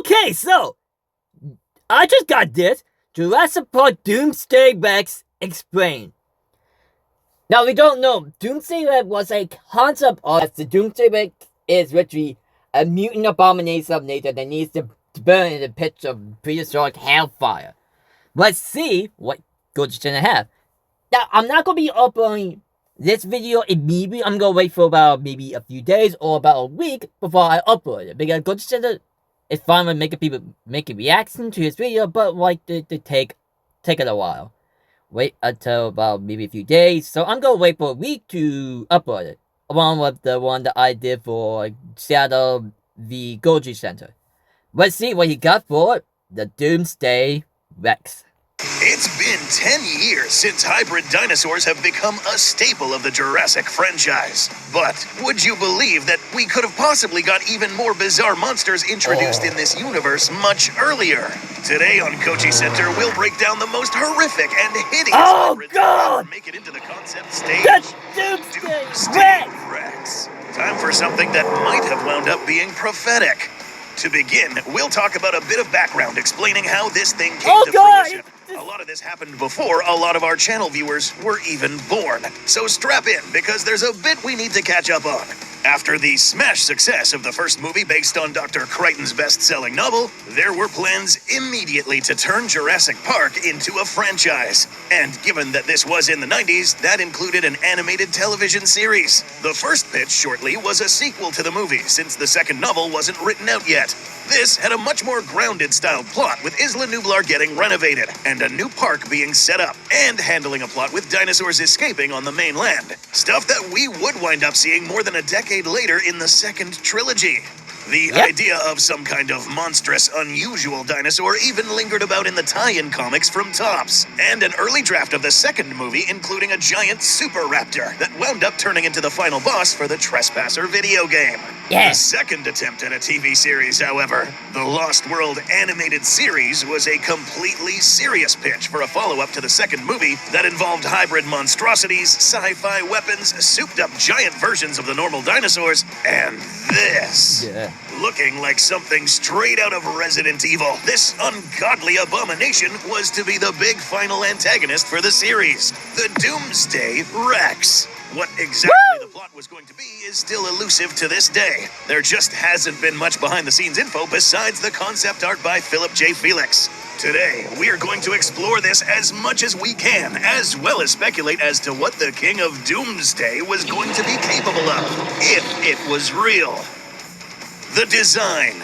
Okay, so I just got this. Jurassic Park Doomsday Rex explained. Now we don't know. Doomsday Rex was a concept art. The Doomsday Rex is literally a mutant abomination of nature that needs to burn in the pits of prehistoric hellfire. Let's see what Goji's gonna have. Now I'm not gonna be uploading this video immediately. I'm gonna wait for about maybe a few days or about a week before I upload it, because Goji is fine with making reaction to his video, but like to take it a while. Wait until about maybe a few days. So I'm gonna wait for a week to upload it, along with the one that I did for Seattle, the Goji Center. Let's see what he got for the Doomsday Rex. It's been 10 years since hybrid dinosaurs have become a staple of the Jurassic franchise. But would you believe that we could have possibly got even more bizarre monsters introduced in this universe much earlier? Today on Goji Center, we'll break down the most horrific and hideous hybrids that ever make it into the concept stage. That's Doomsday Rex. Time for something that might have wound up being prophetic. To begin, we'll talk about a bit of background explaining how this thing came to fruition. A lot of this happened before a lot of our channel viewers were even born. So strap in, because there's a bit we need to catch up on. After the smash success of the first movie based on Dr. Crichton's best-selling novel, there were plans immediately to turn Jurassic Park into a franchise. And given that this was in the 90s, that included an animated television series. The first pitch, shortly, was a sequel to the movie, since the second novel wasn't written out yet. This had a much more grounded-style plot, with Isla Nublar getting renovated, and a new park being set up, and handling a plot with dinosaurs escaping on the mainland. Stuff that we would wind up seeing more than a decade later in the second trilogy. The idea of some kind of monstrous, unusual dinosaur even lingered about in the tie-in comics from Topps, and an early draft of the second movie including a giant super raptor that wound up turning into the final boss for the Trespasser video game. The second attempt at a TV series, however, the Lost World animated series, was a completely serious pitch for a follow-up to the second movie that involved hybrid monstrosities, sci-fi weapons, souped-up giant versions of the normal dinosaurs, and this. Looking like something straight out of Resident Evil, this ungodly abomination was to be the big final antagonist for the series, the Doomsday Rex. What exactly the plot was going to be is still elusive to this day. There just hasn't been much behind-the-scenes info besides the concept art by Philip J. Felix. Today, we're going to explore this as much as we can, as well as speculate as to what the King of Doomsday was going to be capable of, if it was real. The design.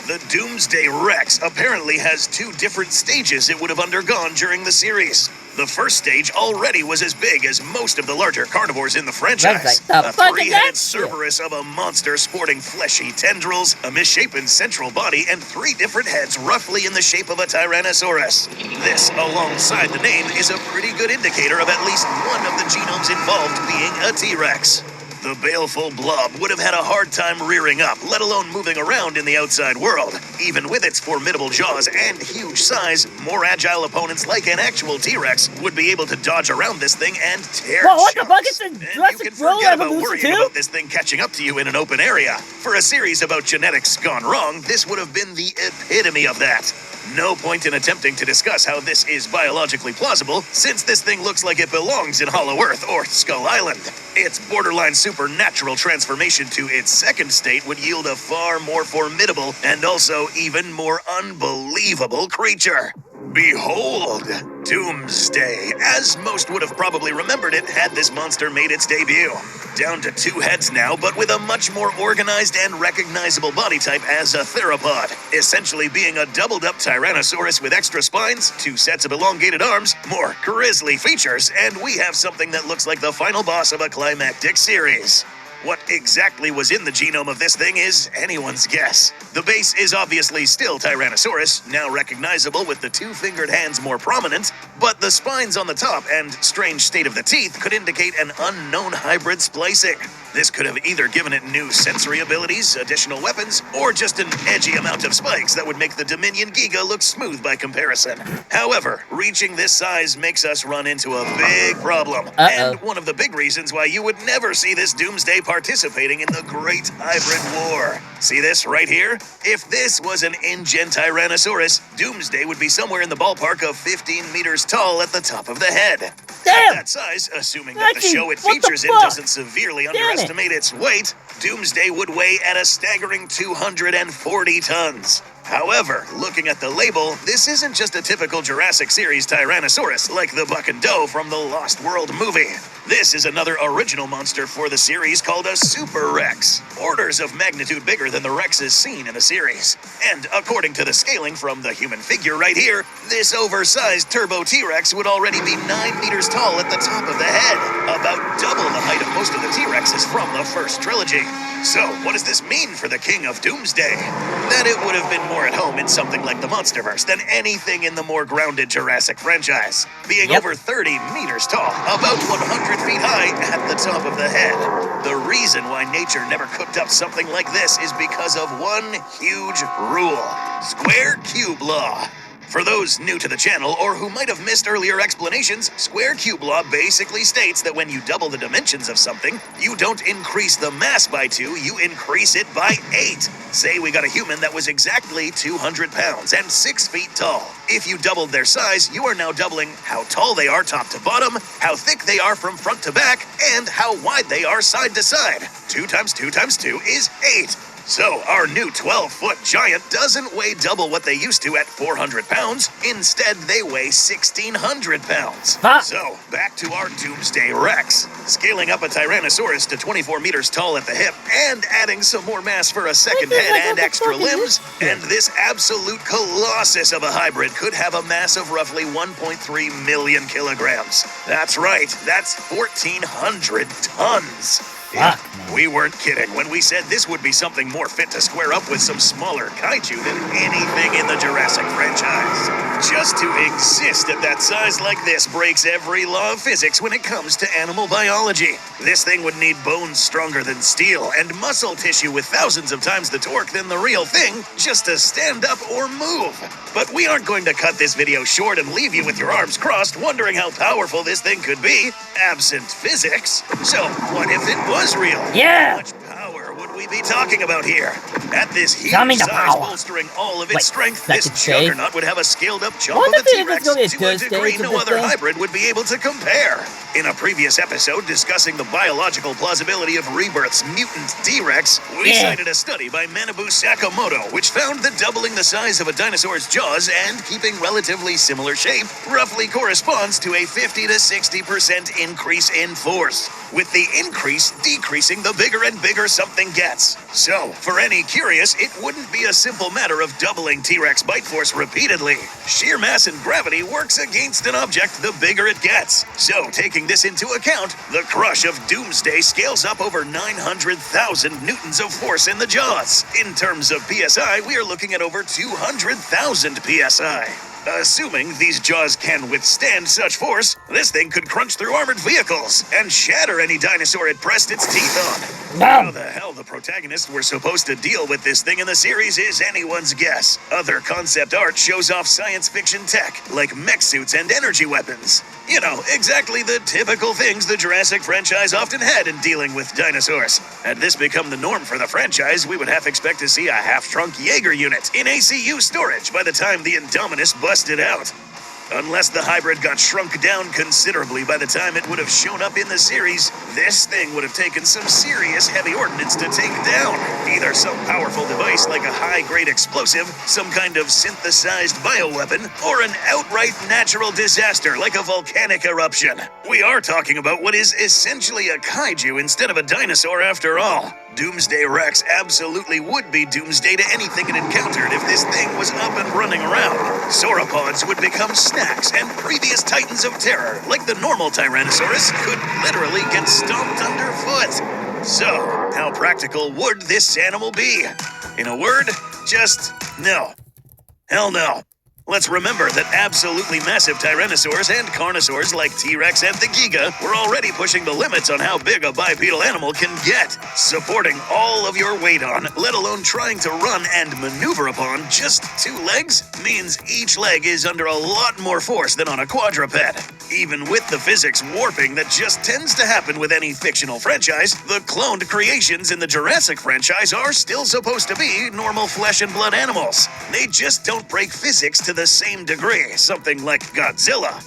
The Doomsday Rex apparently has two different stages it would have undergone during the series. The first stage already was as big as most of the larger carnivores in the franchise. A three-headed Cerberus of a monster sporting fleshy tendrils, a misshapen central body, and three different heads roughly in the shape of a Tyrannosaurus. This, alongside the name, is a pretty good indicator of at least one of the genomes involved being a T-Rex. The baleful blob would have had a hard time rearing up, let alone moving around in the outside world. Even with its formidable jaws and huge size, more agile opponents like an actual T-Rex would be able to dodge around this thing and tear chunks. And you can forget about worrying about this thing catching up to you in an open area. For a series about genetics gone wrong, this would have been the epitome of that. No point in attempting to discuss how this is biologically plausible, since this thing looks like it belongs in Hollow Earth or Skull Island. Its borderline supernatural transformation to its second state would yield a far more formidable and also even more unbelievable creature. Behold, Doomsday, as most would have probably remembered it had this monster made its debut. Down to two heads now, but with a much more organized and recognizable body type as a theropod, essentially being a doubled-up Tyrannosaurus with extra spines, two sets of elongated arms, more grisly features, and we have something that looks like the final boss of a climactic series. What exactly was in the genome of this thing is anyone's guess. The base is obviously still Tyrannosaurus, now recognizable with the two-fingered hands more prominent, but the spines on the top and strange state of the teeth could indicate an unknown hybrid splicing. This could have either given it new sensory abilities, additional weapons, or just an edgy amount of spikes that would make the Dominion Giga look smooth by comparison. However, reaching this size makes us run into a big problem, and one of the big reasons why you would never see this Doomsday participating in the Great Hybrid War. See this right here? If this was an InGen Tyrannosaurus, Doomsday would be somewhere in the ballpark of 15 meters tall at the top of the head. Damn! At that size, assuming that the show it features in doesn't severely underestimate its weight, Doomsday would weigh at a staggering 240 tons. However, looking at the label, this isn't just a typical Jurassic series Tyrannosaurus like the Buck and Doe from the Lost World movie. This is another original monster for the series called a Super Rex, orders of magnitude bigger than the Rexes seen in the series. And according to the scaling from the human figure right here, this oversized Turbo T-Rex would already be 9 meters tall at the top of the head, about double the height of most of the T-Rexes from the first trilogy. So, what does this mean for the King of Doomsday? That it would have been more at home in something like the Monsterverse than anything in the more grounded Jurassic franchise, being over 30 meters tall, about 100 feet high at the top of the head. The reason why nature never cooked up something like this is because of one huge rule: square cube law. For those new to the channel or who might have missed earlier explanations, square cube law basically states that when you double the dimensions of something, you don't increase the mass by 2, you increase it by 8. Say we got a human that was exactly 200 pounds and 6 feet tall. If you doubled their size, you are now doubling how tall they are top to bottom, how thick they are from front to back, and how wide they are side to side. 2 times 2 times 2 is 8. So, our new 12-foot giant doesn't weigh double what they used to at 400 pounds. Instead, they weigh 1,600 pounds. So, back to our Doomsday Rex. Scaling up a Tyrannosaurus to 24 meters tall at the hip and adding some more mass for a second head and extra limbs, and this absolute colossus of a hybrid could have a mass of roughly 1.3 million kilograms. That's right, that's 1,400 tons. Yeah, we weren't kidding when we said this would be something more fit to square up with some smaller kaiju than anything in the Jurassic franchise. Just to exist at that size like this breaks every law of physics when it comes to animal biology. This thing would need bones stronger than steel and muscle tissue with thousands of times the torque than the real thing just to stand up or move. But we aren't going to cut this video short and leave you with your arms crossed wondering how powerful this thing could be, absent physics. So, what if it was real? Yeah! How much power would we be talking about here? At this huge size, bolstering all of its strength, this juggernaut would have a scaled-up chump of a T-Rex to a degree no other hybrid would be able to compare. In a previous episode discussing the biological plausibility of Rebirth's mutant T-Rex, we cited a study by Manabu Sakamoto, which found that doubling the size of a dinosaur's jaws and keeping relatively similar shape roughly corresponds to a 50 to 60% increase in force, with the increase decreasing the bigger and bigger something gets. So, for any curious, it wouldn't be a simple matter of doubling T-Rex bite force repeatedly. Sheer mass and gravity works against an object the bigger it gets. So, taking this into account, the crush of Doomsday scales up over 900,000 newtons of force in the jaws. In terms of PSI, we are looking at over 200,000 PSI. Assuming these jaws can withstand such force, this thing could crunch through armored vehicles and shatter any dinosaur it pressed its teeth on. How the hell the protagonists were supposed to deal with this thing in the series is anyone's guess. Other concept art shows off science fiction tech, like mech suits and energy weapons. You know, exactly the typical things the Jurassic franchise often had in dealing with dinosaurs. Had this become the norm for the franchise, we would half expect to see a half-shrunk Jaeger unit in ACU storage by the time the Indominus busted out. Unless the hybrid got shrunk down considerably by the time it would have shown up in the series, this thing would have taken some serious heavy ordnance to take down. Either some powerful device like a high-grade explosive, some kind of synthesized bioweapon, or an outright natural disaster like a volcanic eruption. We are talking about what is essentially a kaiju instead of a dinosaur after all. Doomsday Rex absolutely would be doomsday to anything it encountered if this thing was up and running around. Sauropods would become snacks, and previous titans of terror, like the normal Tyrannosaurus, could literally get stomped underfoot. So, how practical would this animal be? In a word, just no. Hell no. Let's remember that absolutely massive tyrannosaurs and carnosaurs like T-Rex and the Giga were already pushing the limits on how big a bipedal animal can get. Supporting all of your weight on, let alone trying to run and maneuver upon just 2 legs, means each leg is under a lot more force than on a quadruped. Even with the physics warping that just tends to happen with any fictional franchise, the cloned creations in the Jurassic franchise are still supposed to be normal flesh and blood animals. They just don't break physics to the same degree, something like Godzilla.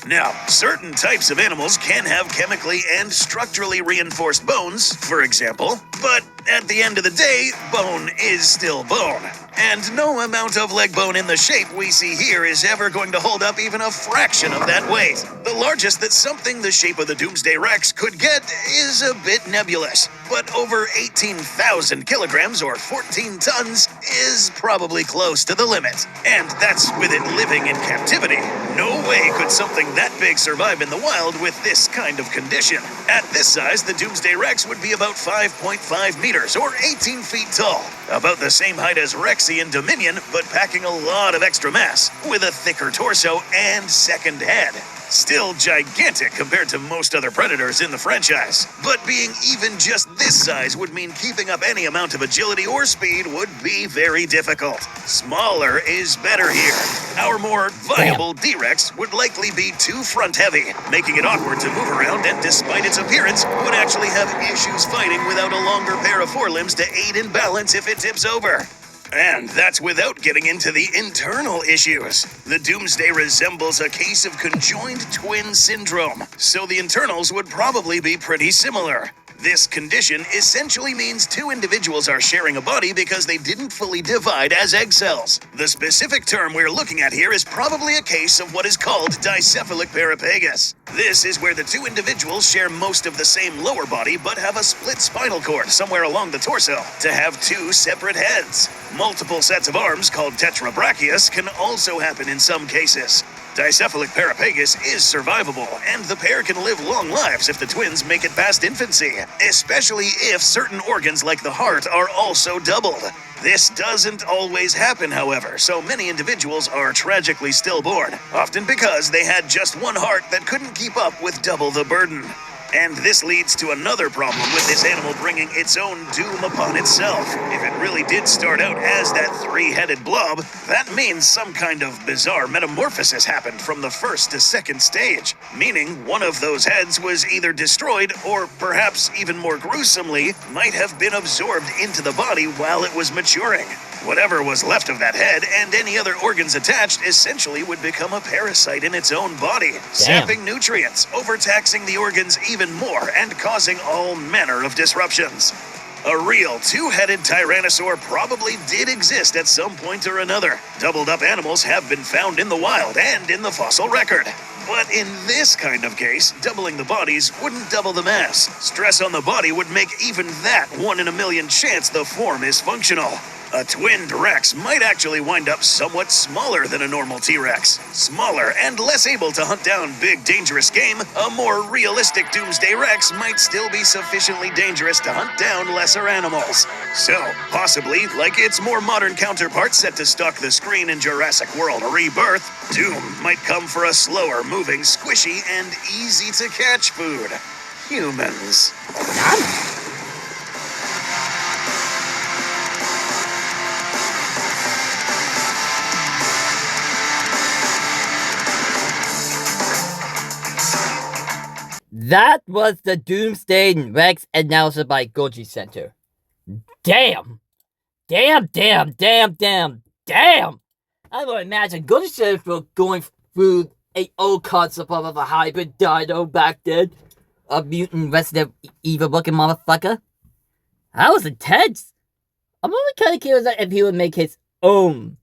Now, certain types of animals can have chemically and structurally reinforced bones, for example, but at the end of the day, bone is still bone. And no amount of leg bone in the shape we see here is ever going to hold up even a fraction of that weight. The largest that something the shape of the Doomsday Rex could get is a bit nebulous, but over 18,000 kilograms or 14 tons is probably close to the limit. And that's with it living in captivity. No way could something that big survive in the wild with this kind of condition. At this size, the Doomsday Rex would be about 5.5 meters or 18 feet tall. About the same height as Rexian Dominion, but packing a lot of extra mass, with a thicker torso and second head. Still gigantic compared to most other predators in the franchise, but being even just this size would mean keeping up any amount of agility or speed would be very difficult. Smaller is better here. Our more viable D-Rex would likely be too front-heavy, making it awkward to move around, and despite its appearance, would actually have issues fighting without a longer pair of forelimbs to aid in balance if it tips over. And that's without getting into the internal issues. The Doomsday resembles a case of conjoined twin syndrome, so the internals would probably be pretty similar. This condition essentially means 2 individuals are sharing a body because they didn't fully divide as egg cells. The specific term we're looking at here is probably a case of what is called dicephalic parapagus. This is where the 2 individuals share most of the same lower body but have a split spinal cord somewhere along the torso to have 2 separate heads. Multiple sets of arms called tetrabrachius can also happen in some cases. Dicephalic parapagus is survivable, and the pair can live long lives if the twins make it past infancy, especially if certain organs like the heart are also doubled. This doesn't always happen, however, so many individuals are tragically stillborn, often because they had just one heart that couldn't keep up with double the burden. And this leads to another problem with this animal bringing its own doom upon itself. If it really did start out as that 3-headed blob, that means some kind of bizarre metamorphosis happened from the first to second stage, meaning one of those heads was either destroyed or, perhaps even more gruesomely, might have been absorbed into the body while it was maturing. Whatever was left of that head and any other organs attached essentially would become a parasite in its own body, sapping nutrients, overtaxing the organs even more, and causing all manner of disruptions. A real 2-headed tyrannosaur probably did exist at some point or another. Doubled up animals have been found in the wild and in the fossil record. But in this kind of case, doubling the bodies wouldn't double the mass. Stress on the body would make even that 1 in a million chance the form is functional. A twinned Rex might actually wind up somewhat smaller than a normal T-Rex. Smaller and less able to hunt down big, dangerous game, a more realistic Doomsday Rex might still be sufficiently dangerous to hunt down lesser animals. So, possibly, like its more modern counterpart set to stalk the screen in Jurassic World Rebirth, Doom might come for a slower moving, squishy, and easy-to-catch food. Humans. That was the Doomsday Rex analysis by Goji Center. Damn! Damn! I would imagine Goji Center was going through a old concept of a hybrid dino back then. A mutant Resident Evil looking motherfucker. That was intense. I'm only kind of curious if he would make his own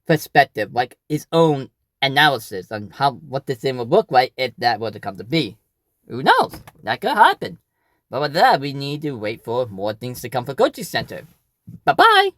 perspective, like his own analysis on what this thing would look like if that were to come to be. Who knows? That could happen. But with that, we need to wait for more things to come for Goji Center. Bye-bye!